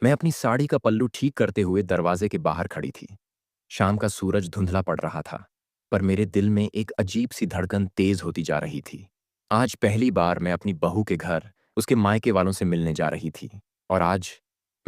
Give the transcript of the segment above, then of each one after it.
मैं अपनी साड़ी का पल्लू ठीक करते हुए दरवाजे के बाहर खड़ी थी। शाम का सूरज धुंधला पड़ रहा था, पर मेरे दिल में एक अजीब सी धड़कन तेज होती जा रही थी। आज पहली बार मैं अपनी बहू के घर, उसके मायके वालों से मिलने जा रही थी। और आज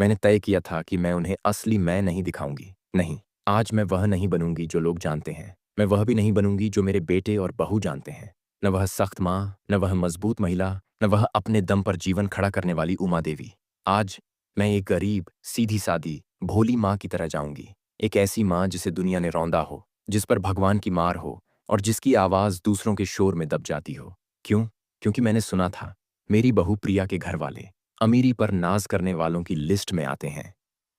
मैंने तय किया था कि मैं उन्हें असली मैं नहीं दिखाऊंगी। नहीं, आज मैं वह नहीं बनूंगी जो लोग जानते हैं। मैं वह भी नहीं बनूंगी जो मेरे बेटे और बहू जानते हैं। न वह सख्त माँ, न वह मजबूत महिला, न वह अपने दम पर जीवन खड़ा करने वाली उमा देवी। आज मैं एक गरीब, सीधी-सादी, भोली माँ की तरह जाऊंगी। एक ऐसी माँ जिसे दुनिया ने रौंदा हो, जिस पर भगवान की मार हो और जिसकी आवाज़ दूसरों के शोर में दब जाती हो। क्यों? क्योंकि मैंने सुना था, मेरी बहू प्रिया के घर वाले अमीरी पर नाज करने वालों की लिस्ट में आते हैं।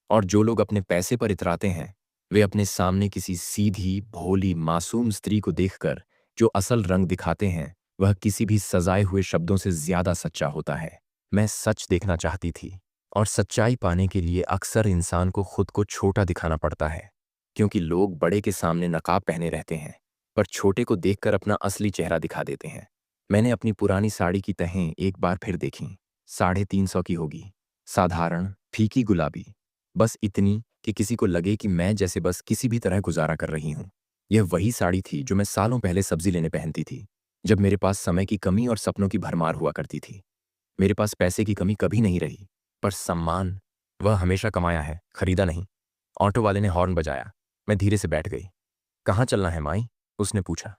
और जो लोग अपने पैसे पर इतराते हैं, वे अपने सामने किसी सीधी, भोली, मासूम स्त्री को देखकर जो असल रंग दिखाते हैं, वह किसी भी सजाए हुए शब्दों से ज़्यादा सच्चा होता है। मैं सच देखना चाहती थी, और सच्चाई पाने के लिए अक्सर इंसान को खुद को छोटा दिखाना पड़ता है, क्योंकि लोग बड़े के सामने नकाब पहने रहते हैं, पर छोटे को देखकर अपना असली चेहरा दिखा देते हैं। मैंने अपनी पुरानी साड़ी की तहें एक बार फिर देखीं। 350 की होगी, साधारण, फीकी गुलाबी, बस इतनी कि किसी को लगे कि मैं जैसे बस किसी भी तरह गुजारा कर रही हूँ। यह वही साड़ी थी जो मैं सालों पहले सब्जी लेने पहनती थी, जब मेरे पास समय की कमी और सपनों की भरमार हुआ करती थी। मेरे पास पैसे की कमी कभी नहीं रही, पर सम्मान, वह हमेशा कमाया है, खरीदा नहीं। ऑटो वाले ने हॉर्न बजाया। मैं धीरे से बैठ गई। कहाँ चलना है माई? उसने पूछा।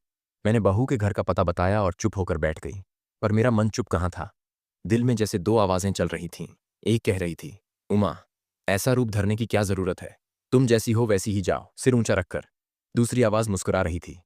मैंने बहू के घर का पता बताया और चुप होकर बैठ गई। पर मेरा मन चुप कहाँ था। दिल में जैसे दो आवाजें चल रही थीं। एक कह रही थी, उमा, ऐसा रूप धरने की क्या जरूरत है? तुम जैसी हो वैसी ही जाओ, सिर ऊंचा रखकर। दूसरी आवाज मुस्कुरा रही थी,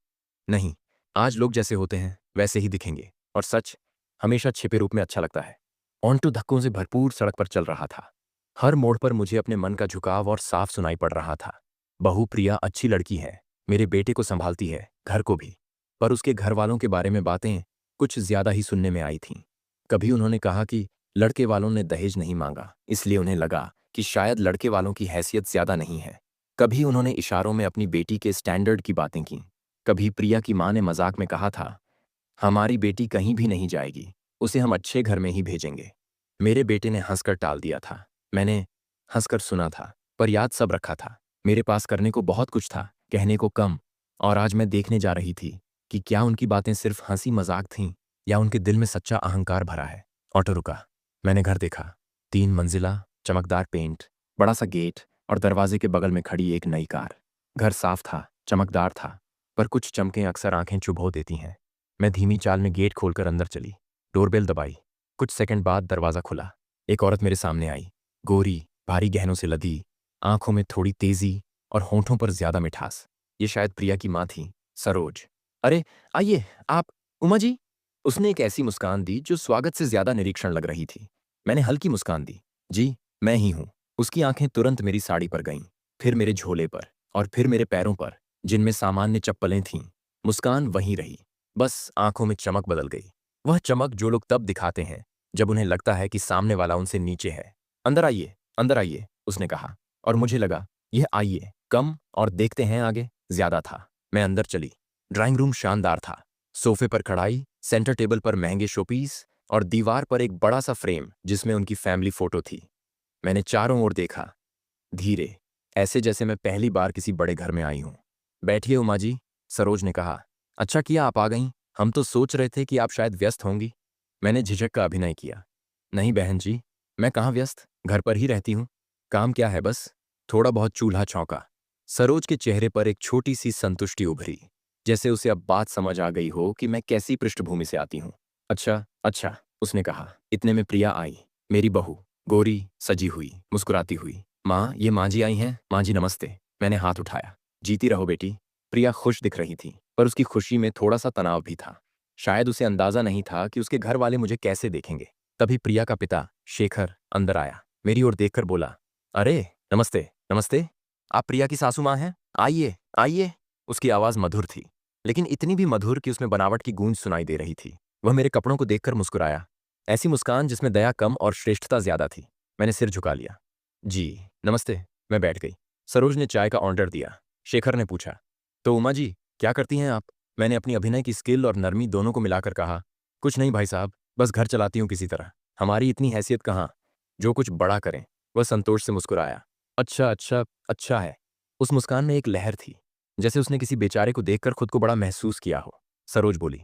नहीं, आज लोग जैसे होते हैं वैसे ही दिखेंगे, और सच हमेशा छिपे रूप में अच्छा लगता है। ऑन्टो धक्कों से भरपूर सड़क पर चल रहा था। हर मोड़ पर मुझे अपने मन का झुकाव और साफ सुनाई पड़ रहा था। बहू प्रिया अच्छी लड़की है, मेरे बेटे को संभालती है, घर को भी। पर उसके घर वालों के बारे में बातें कुछ ज्यादा ही सुनने में आई थीं। कभी उन्होंने कहा कि लड़के वालों ने दहेज नहीं मांगा, इसलिए उन्हें लगा कि शायद लड़के वालों की हैसियत ज्यादा नहीं है। कभी उन्होंने इशारों में अपनी बेटी के स्टैंडर्ड की बातें की। कभी प्रिया की माँ ने मजाक में कहा था, हमारी बेटी कहीं भी नहीं जाएगी, उसे हम अच्छे घर में ही भेजेंगे। मेरे बेटे ने हंसकर टाल दिया था। मैंने हंसकर सुना था, पर याद सब रखा था। मेरे पास करने को बहुत कुछ था, कहने को कम। और आज मैं देखने जा रही थी कि क्या उनकी बातें सिर्फ हंसी मजाक थीं या उनके दिल में सच्चा अहंकार भरा है। ऑटो रुका। मैंने घर देखा। 3 मंजिला, चमकदार पेंट, बड़ा सा गेट, और दरवाजे के बगल में खड़ी एक नई कार। घर साफ था, चमकदार था, पर कुछ चमकें अक्सर आंखें चुभो देती हैं। मैं धीमी चाल में गेट खोलकर अंदर चली। डोरबेल दबाई। कुछ सेकंड बाद दरवाज़ा खुला। एक औरत मेरे सामने आई, गोरी, भारी गहनों से लदी, आंखों में थोड़ी तेजी और होंठों पर ज्यादा मिठास। ये शायद प्रिया की माँ थी, सरोज। अरे आइए आप, उमा जी। उसने एक ऐसी मुस्कान दी जो स्वागत से ज्यादा निरीक्षण लग रही थी। मैंने हल्की मुस्कान दी। जी, मैं ही हूं। उसकी आंखें तुरंत मेरी साड़ी पर गईं, फिर मेरे झोले पर, और फिर मेरे पैरों पर, जिनमें सामान्य चप्पलें थीं। मुस्कान वहीं रही, बस आंखों में चमक बदल गई। वह चमक जो लोग तब दिखाते हैं जब उन्हें लगता है कि सामने वाला उनसे नीचे है। अंदर आइए, उसने कहा, और मुझे लगा, यह आइए कम और देखते हैं आगे ज्यादा था। मैं अंदर चली। ड्राइंग रूम शानदार था। सोफे पर कढ़ाई, सेंटर टेबल पर महंगे शोपीस, और दीवार पर एक बड़ा सा फ्रेम जिसमें उनकी फैमिली फोटो थी। मैंने चारों ओर देखा, धीरे, ऐसे जैसे मैं पहली बार किसी बड़े घर में आई हूं। बैठिए उमा जी, सरोज ने कहा। अच्छा किया आप आ गईं, हम तो सोच रहे थे कि आप शायद व्यस्त होंगी। मैंने झिझक का अभिनय किया। नहीं बहन जी, मैं कहाँ व्यस्त, घर पर ही रहती हूँ। काम क्या है, बस थोड़ा बहुत चूल्हा चौंका। सरोज के चेहरे पर एक छोटी सी संतुष्टि उभरी, जैसे उसे अब बात समझ आ गई हो कि मैं कैसी पृष्ठभूमि से आती हूँ। अच्छा अच्छा, उसने कहा। इतने में प्रिया आई, मेरी बहू, गोरी, सजी हुई, मुस्कुराती हुई। माँ, ये माँ जी आई हैं। माँ जी नमस्ते। मैंने हाथ उठाया। जीती रहो बेटी। प्रिया खुश दिख रही थी, पर उसकी खुशी में थोड़ा सा तनाव भी था। शायद उसे अंदाजा नहीं था कि उसके घर वाले मुझे कैसे देखेंगे। तभी प्रिया का पिता, शेखर, अंदर आया। मेरी ओर देखकर बोला, अरे नमस्ते नमस्ते, आप प्रिया की सासू माँ हैं? आइए आइए। उसकी आवाज़ मधुर थी, लेकिन इतनी भी मधुर कि उसमें बनावट की गूंज सुनाई दे रही थी। वह मेरे कपड़ों को देखकर मुस्कुराया, ऐसी मुस्कान जिसमें दया कम और श्रेष्ठता ज्यादा थी। मैंने सिर झुका लिया। जी नमस्ते। मैं बैठ गई। सरोज ने चाय का ऑर्डर दिया। शेखर ने पूछा, तो उमा जी क्या करती हैं आप? मैंने अपनी अभिनय की स्किल और नरमी दोनों को मिलाकर कहा, कुछ नहीं भाई साहब, बस घर चलाती हूँ किसी तरह। हमारी इतनी हैसियत कहाँ, जो कुछ बड़ा करें। वह संतोष से मुस्कुराया। अच्छा अच्छा अच्छा है। उस मुस्कान में एक लहर थी, जैसे उसने किसी बेचारे को देखकर खुद को बड़ा महसूस किया हो। सरोज बोली,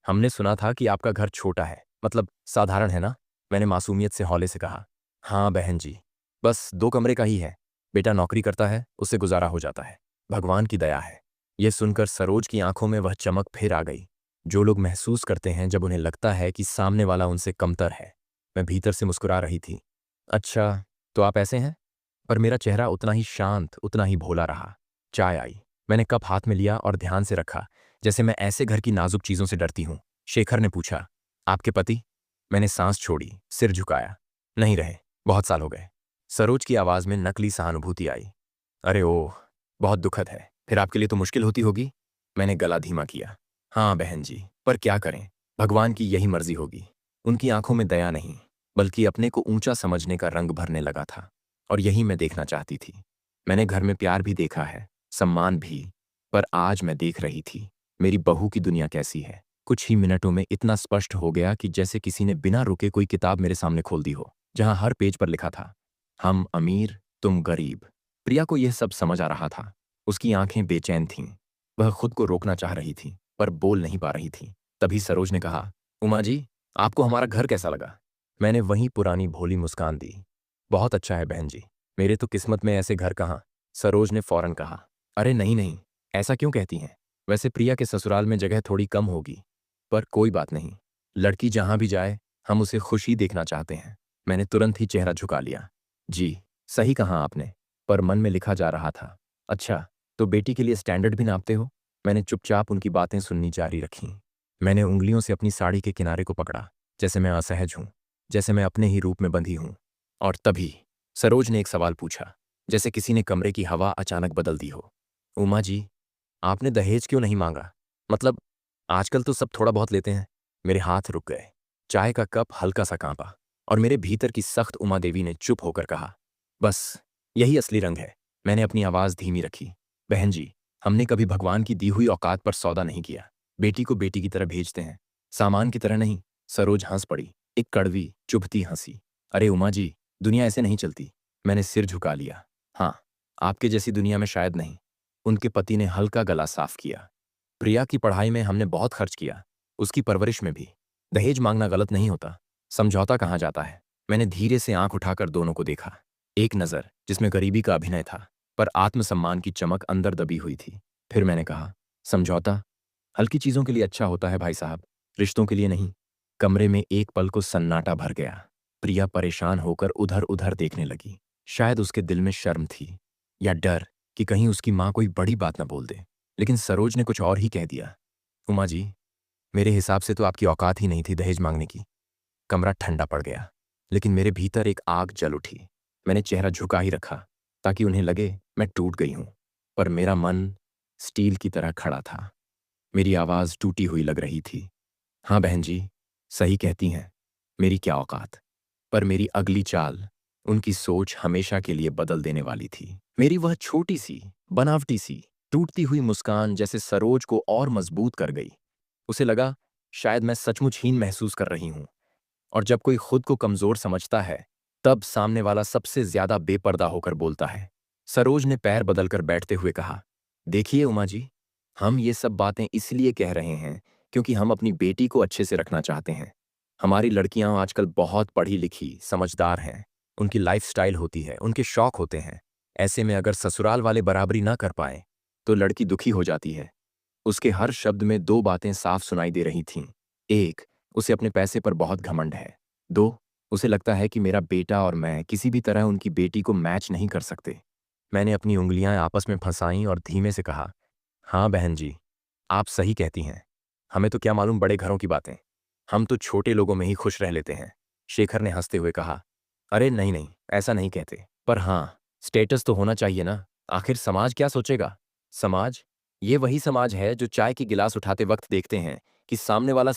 हमने सुना था कि आपका घर छोटा है, मतलब साधारण है ना? मैंने मासूमियत से हौले से कहा। हाँ बहन जी, बस 2 कमरे का ही है। बेटा नौकरी करता है, उससे गुजारा हो जाता है। भगवान की दया है। यह सुनकर सरोज की आंखों में वह चमक फिर आ गई जो लोग महसूस करते हैं जब उन्हें लगता है कि सामने वाला उनसे कमतर है। मैं भीतर से मुस्कुरा रही थी। अच्छा, तो आप ऐसे हैं? पर मेरा चेहरा उतना ही शांत, उतना ही भोला रहा। चाय आई। मैंने कप हाथ में लिया और ध्यान से रखा, जैसे मैं ऐसे घर की नाजुक चीजों से डरती हूं। शेखर ने पूछा, आपके पति? मैंने सांस छोड़ी, सिर झुकाया। नहीं रहे, बहुत साल हो गए। सरोज की आवाज में नकली सहानुभूति आई। अरे ओह, बहुत दुखद है। फिर आपके लिए तो मुश्किल होती होगी। मैंने गला धीमा किया। हाँ बहन जी, पर क्या करें, भगवान की यही मर्जी होगी। उनकी आंखों में दया नहीं, बल्कि अपने को ऊंचा समझने का रंग भरने लगा था, और यही मैं देखना चाहती थी। मैंने घर में प्यार भी देखा है, सम्मान भी, पर आज मैं देख रही थी मेरी बहू की दुनिया कैसी है। कुछ ही मिनटों में इतना स्पष्ट हो गया कि जैसे किसी ने बिना रुके कोई किताब मेरे सामने खोल दी हो, जहां हर पेज पर लिखा था, हम अमीर तुम गरीब। प्रिया को यह सब समझ आ रहा था। उसकी आंखें बेचैन थीं। वह खुद को रोकना चाह रही थी, पर बोल नहीं पा रही थी। तभी सरोज ने कहा, उमा जी, आपको हमारा घर कैसा लगा? मैंने वही पुरानी भोली मुस्कान दी। बहुत अच्छा है बहन जी, मेरे तो किस्मत में ऐसे घर कहाँ। सरोज ने फौरन कहा, अरे नहीं नहीं, ऐसा क्यों कहती हैं? वैसे प्रिया के ससुराल में जगह थोड़ी कम होगी, पर कोई बात नहीं। लड़की जहां भी जाए, हम उसे खुश ही देखना चाहते हैं। मैंने तुरंत ही चेहरा झुका लिया। जी, सही कहा आपने, पर मन में लिखा जा रहा था, अच्छा, तो बेटी के लिए स्टैंडर्ड भी नापते हो? मैंने चुपचाप उनकी बातें सुननी जारी रखी। मैंने उंगलियों से अपनी साड़ी के किनारे को पकड़ा, जैसे मैं असहज हूं, जैसे मैं अपने ही रूप में बंधी हूं। और तभी सरोज ने एक सवाल पूछा, जैसे किसी ने कमरे की हवा अचानक बदल दी हो। उमा जी, आपने दहेज क्यों नहीं मांगा? मतलब, आजकल तो सब थोड़ा बहुत लेते हैं। मेरे हाथ रुक गए। चाय का कप हल्का सा कांपा, और मेरे भीतर की सख्त उमा देवी ने चुप होकर कहा, बस यही असली रंग है। मैंने अपनी आवाज धीमी रखी। बहन जी, हमने कभी भगवान की दी हुई औकात पर सौदा नहीं किया। बेटी को बेटी की तरह भेजते हैं, सामान की तरह नहीं। सरोज हंस पड़ी, एक कड़वी चुभती हंसी। अरे उमा जी, दुनिया ऐसे नहीं चलती। मैंने सिर झुका लिया। हाँ, आपके जैसी दुनिया में शायद नहीं। उनके पति ने हल्का गला साफ किया। प्रिया की पढ़ाई में हमने बहुत खर्च किया, उसकी परवरिश में भी। दहेज मांगना गलत नहीं होता, समझौता कहाँ जाता है। मैंने धीरे से आंख उठाकर दोनों को देखा। एक नज़र जिसमें गरीबी का अभिनय था, पर आत्मसम्मान की चमक अंदर दबी हुई थी। फिर मैंने कहा, समझौता हल्की चीजों के लिए अच्छा होता है भाई साहब, रिश्तों के लिए नहीं। कमरे में एक पल को सन्नाटा भर गया। प्रिया परेशान होकर उधर उधर देखने लगी। शायद उसके दिल में शर्म थी, या डर कि कहीं उसकी माँ कोई बड़ी बात न बोल दे। लेकिन सरोज ने कुछ और ही कह दिया। उमा जी, मेरे हिसाब से तो आपकी औकात ही नहीं थी दहेज मांगने की। कमरा ठंडा पड़ गया, लेकिन मेरे भीतर एक आग जल उठी। मैंने चेहरा झुका ही रखा, ताकि उन्हें लगे मैं टूट गई हूं, पर मेरा मन स्टील की तरह खड़ा था। मेरी आवाज टूटी हुई लग रही थी। हाँ बहन जी, सही कहती हैं, मेरी क्या औकात। पर मेरी अगली चाल उनकी सोच हमेशा के लिए बदल देने वाली थी। मेरी वह छोटी सी, बनावटी सी, टूटती हुई मुस्कान जैसे सरोज को और मजबूत कर गई। उसे लगा शायद मैं सचमुच हीन महसूस कर रही हूं, और जब कोई खुद को कमजोर समझता है, तब सामने वाला सबसे ज्यादा बेपर्दा होकर बोलता है। सरोज ने पैर बदलकर बैठते हुए कहा, देखिए उमा जी, हम ये सब बातें इसलिए कह रहे हैं क्योंकि हम अपनी बेटी को अच्छे से रखना चाहते हैं। हमारी लड़कियां आजकल बहुत पढ़ी लिखी, समझदार हैं। उनकी लाइफस्टाइल होती है, उनके शौक होते हैं। ऐसे में अगर ससुराल वाले बराबरी ना कर पाए, तो लड़की दुखी हो जाती है। उसके हर शब्द में 2 बातें साफ सुनाई दे रही थीं। एक, उसे अपने पैसे पर बहुत घमंड है। 2, उसे लगता है कि मेरा बेटा और मैं किसी भी तरह उनकी बेटी को मैच नहीं कर सकते। मैंने अपनी उंगलियां आपस में फंसाईं और धीमे से कहा, हाँ बहन जी, आप सही कहती हैं। हमें तो क्या मालूम बड़े घरों की बातें। हम तो छोटे लोगों में ही खुश रह लेते हैं। शेखर ने हंसते हुए कहा, अरे नहीं नहीं, ऐसा नहीं कहते, पर हाँ, स्टेटस तो होना चाहिए ना। आखिर समाज क्या सोचेगा? समाज, ये वही समाज है जो चाय की गिलास उठाते वक्त देखते हैं कि सामने वाला